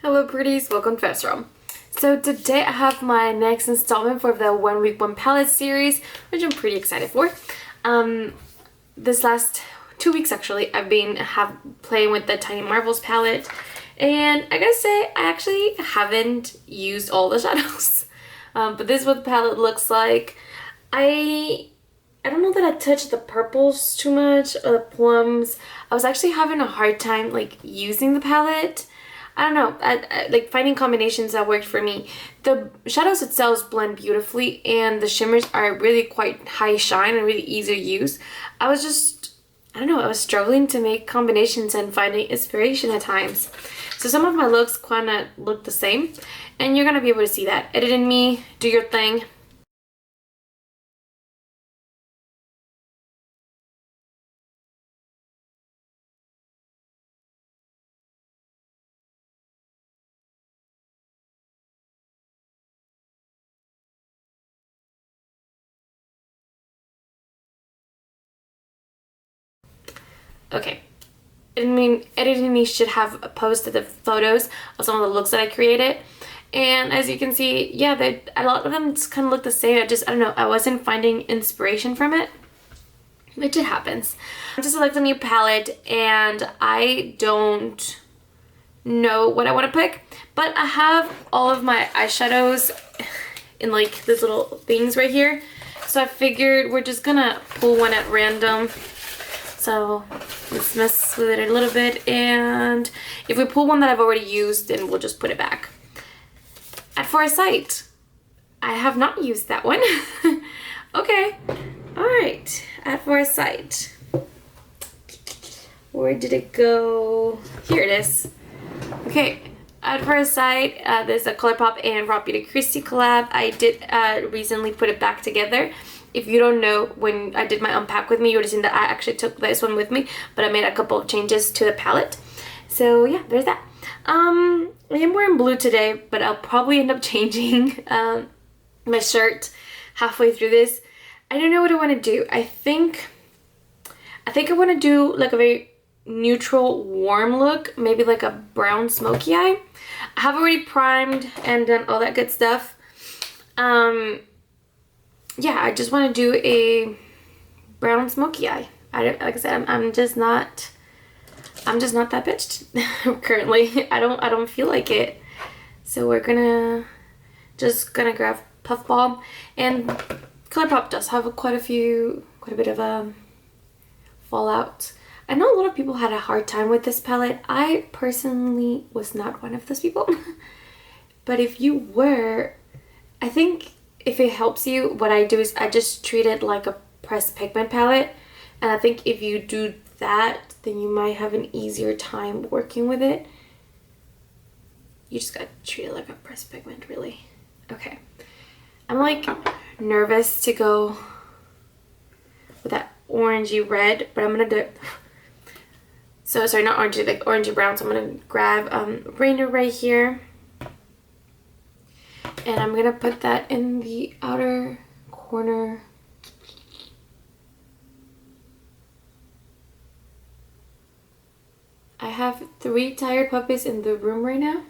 Hello pretties, welcome to Forrest. So today I have my next installment for the 1 week 1 palette series, which I'm pretty excited for. This last 2 weeks actually, I've been playing with the Tiny Marvels palette, and I gotta say I actually haven't used all the shadows. But this is what the palette looks like. I don't know that I touched the purples too much or the plums. I was actually having a hard time like using the palette. I don't know, I like finding combinations that worked for me. The shadows itself blend beautifully and the shimmers are really quite high shine and really easy to use. I don't know, I was struggling to make combinations and finding inspiration at times. So some of my looks kind of look the same, and you're going to be able to see that. Editing me, do your thing. Okay. Editing me should have posted the photos of some of the looks that I created. And as you can see, yeah, a lot of them just kind of look the same. I don't know, I wasn't finding inspiration from it, which it happens. I just selected a new palette and I don't know what I want to pick, but I have all of my eyeshadows in like these little things right here. So I figured we're just gonna pull one at random. So let's mess with it a little bit, and if we pull one that I've already used, then we'll just put it back. At Forrest, I have not used that one. Okay, all right, at Forrest. Where did it go? Here it is. Okay, at Forrest, there's a ColourPop and RawBeautyKristi collab. I did recently put it back together. If you don't know, when I did my unpack with me, you would have seen that I actually took this one with me, but I made a couple of changes to the palette. So yeah, there's that. I am wearing blue today, but I'll probably end up changing my shirt halfway through this. I don't know what I want to do. I think I want to do like a very neutral, warm look, maybe like a brown smoky eye. I have already primed and done all that good stuff. Yeah, I just want to do a brown smoky eye. Like I said, I'm just not that bitched currently. I don't feel like it. So we're gonna grab Puffball, and ColourPop does have quite a bit of a fallout. I know a lot of people had a hard time with this palette. I personally was not one of those people. But if you were, I think if it helps you, what I do is I just treat it like a pressed pigment palette. And I think if you do that, then you might have an easier time working with it. You just gotta treat it like a pressed pigment, really. Okay. I'm like nervous to go with that orangey red, but I'm gonna do it. So sorry, not orangey, like orangey brown. So I'm gonna grab Rainer right here. And I'm gonna put that in the outer corner. I have 3 tired puppies in the room right now.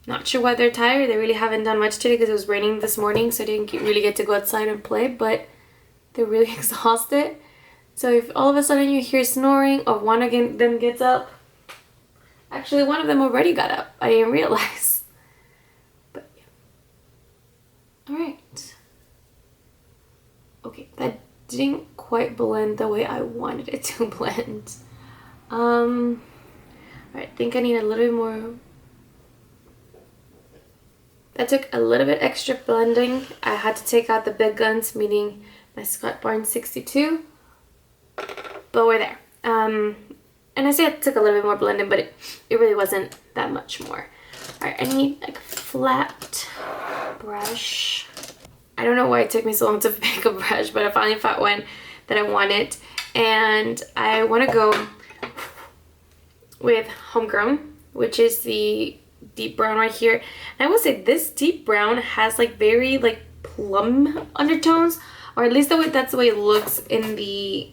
Not sure why they're tired. They really haven't done much today because it was raining this morning, so I didn't really get to go outside and play, but they're really exhausted. So if all of a sudden you hear snoring or one of them gets up, actually one of them already got up. I didn't realize. Alright. Okay, that didn't quite blend the way I wanted it to blend. Alright, I think I need a little bit more. That took a little bit extra blending. I had to take out the big guns, meaning my Scott Barnes 62. But we're there. And I say it took a little bit more blending, but it really wasn't that much more. Alright, I need like a flat brush. I don't know why it took me so long to pick a brush, but I finally found one that I wanted. And I want to go with Homegrown, which is the deep brown right here. And I will say this deep brown has like very like plum undertones, or at least that's the way it looks in the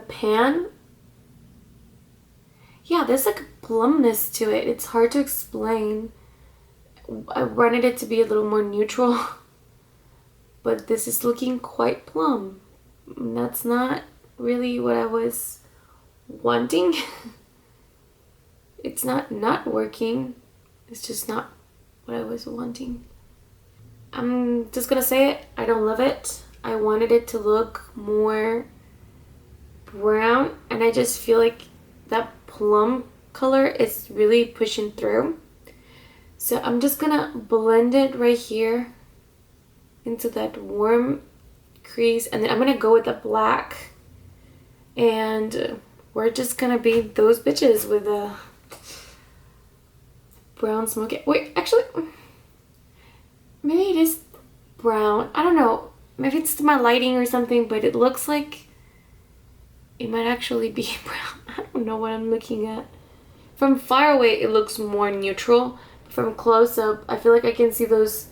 pan. Yeah, there's like plumness to it. It's hard to explain. I wanted it to be a little more neutral, but this is looking quite plum. That's not really what I was wanting. It's not working. It's just not what I was wanting. I'm just gonna say it. I don't love it. I wanted it to look more brown, and I just feel like that plum color is really pushing through. So I'm just gonna blend it right here into that warm crease, and then I'm gonna go with the black, and we're just gonna be those bitches with a brown smoky. Wait, actually, maybe it is brown. I don't know. Maybe it's my lighting or something, but it looks like it might actually be brown. I don't know what I'm looking at. From far away, it looks more neutral. From close up, I feel like I can see those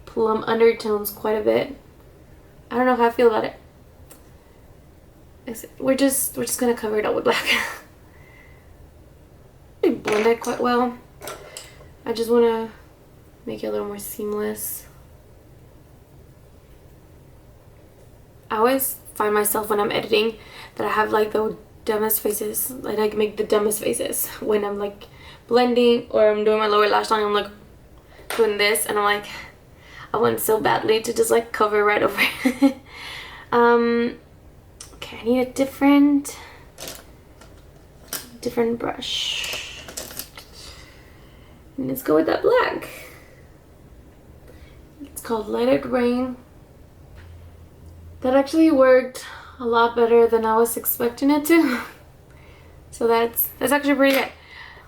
plum undertones quite a bit. I don't know how I feel about it. We're just gonna cover it up with black. It blended quite well. I just wanna make it a little more seamless. I always find myself when I'm editing that I have like the dumbest faces. Like I make the dumbest faces when I'm like blending or I'm doing my lower lash line. I'm like doing this, and I'm like, I want so badly to just like cover right over it. Okay, I need a different brush. And let's go with that black. It's called Let It Rain. That actually worked a lot better than I was expecting it to. So that's actually pretty good.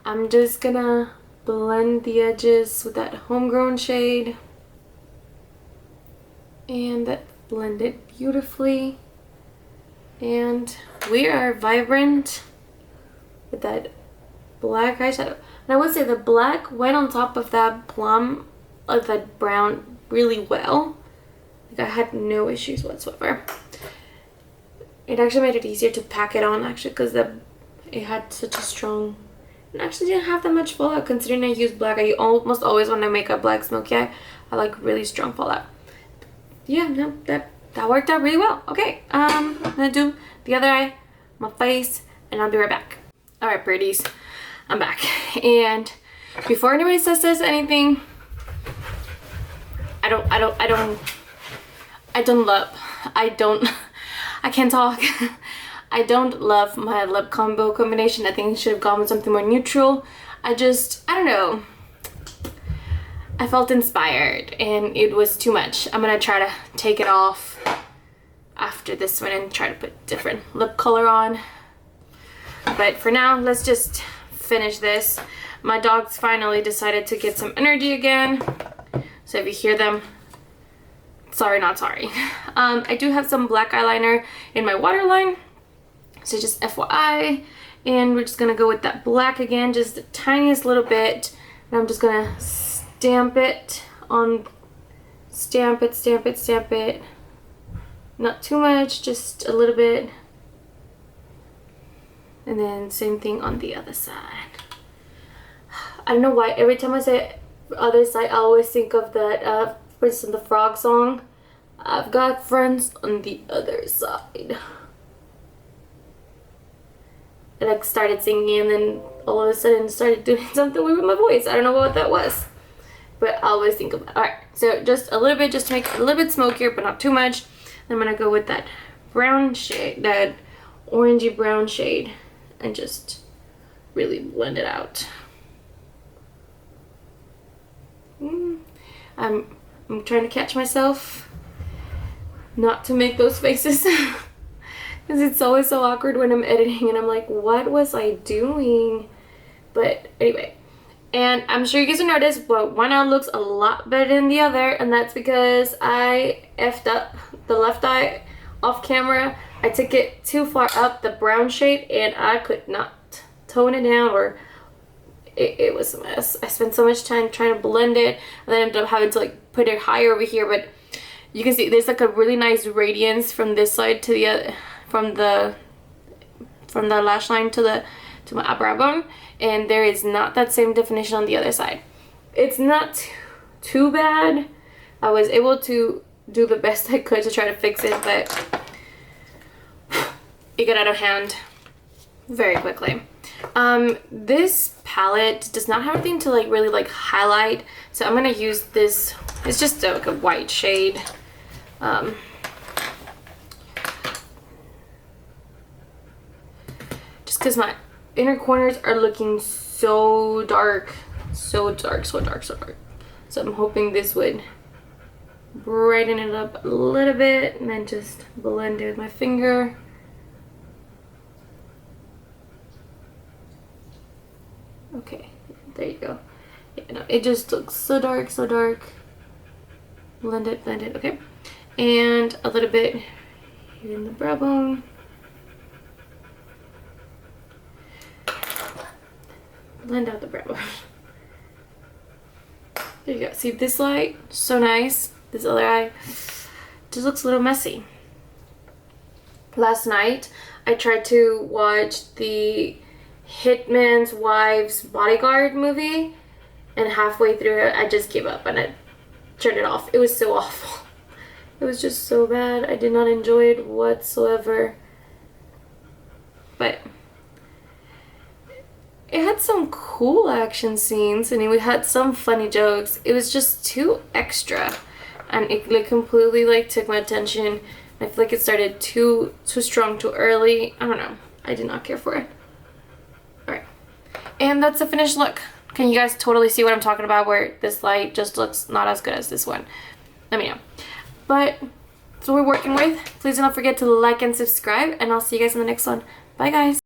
I'm just gonna blend the edges with that homegrown shade. And that blended beautifully. And we are vibrant with that black eyeshadow. And I would say the black went on top of that plum, of that brown really well. Like I had no issues whatsoever. It actually made it easier to pack it on actually, because it had such a strong, and actually didn't have that much fallout considering I use black. I almost always when I make a black smoky eye, I like really strong fallout. Yeah, no, that worked out really well. Okay, I'm gonna do the other eye, my face, and I'll be right back. All right, pretties, I'm back. And before anybody says anything, I can't talk. I don't love my lip combo combination. I think it should have gone with something more neutral. I don't know. I felt inspired and it was too much. I'm gonna try to take it off after this one and try to put different lip color on. But for now, let's just finish this. My dogs finally decided to get some energy again. So if you hear them, sorry, not sorry. I do have some black eyeliner in my waterline. So just FYI. And we're just gonna go with that black again, just the tiniest little bit. And I'm just gonna stamp it. Not too much, just a little bit. And then same thing on the other side. I don't know why every time I say other side, I always think of that Prince and the Frog song. I've got friends on the other side. I like started singing and then all of a sudden started doing something weird with my voice. I don't know what that was, but I always think of that. All right, so just a little bit, just to make it a little bit smokier, but not too much. I'm gonna go with that brown shade, that orangey brown shade, and just really blend it out. I'm trying to catch myself not to make those faces because it's always so awkward when I'm editing and I'm like, what was I doing? But anyway, and I'm sure you guys will notice, but one eye looks a lot better than the other, and that's because I effed up the left eye off camera. I took it too far up, the brown shade, and I could not tone it down, or it was a mess. I spent so much time trying to blend it, and then ended up having to like put it higher over here. But you can see there's like a really nice radiance from this side to the other, from the lash line to to my brow bone, and there is not that same definition on the other side. It's not too bad. I was able to do the best I could to try to fix it, but it got out of hand very quickly. This palette does not have anything to like really like highlight, so I'm gonna use this. It's just like a white shade. Just because my inner corners are looking so dark, so dark, so dark, so dark. So I'm hoping this would brighten it up a little bit, and then just blend it with my finger. Okay, there you go. Yeah, no, it just looks so dark, so dark. Blend it, okay. And a little bit here in the brow bone. Blend out the brow bone. There you go. See this light? So nice. This other eye just looks a little messy. Last night, I tried to watch the Hitman's Wife's Bodyguard movie, and halfway through it I just gave up and I turned it off. It was so awful. It was just so bad. I did not enjoy it whatsoever. But it had some cool action scenes and we had some funny jokes. It was just too extra, and it like completely like took my attention. I feel like it started too strong too early. I don't know. I did not care for it. Alright. And that's the finished look. Can you guys totally see what I'm talking about, where this light just looks not as good as this one? Let me know. But that's what we're working with. Please don't forget to like and subscribe, and I'll see you guys in the next one. Bye guys.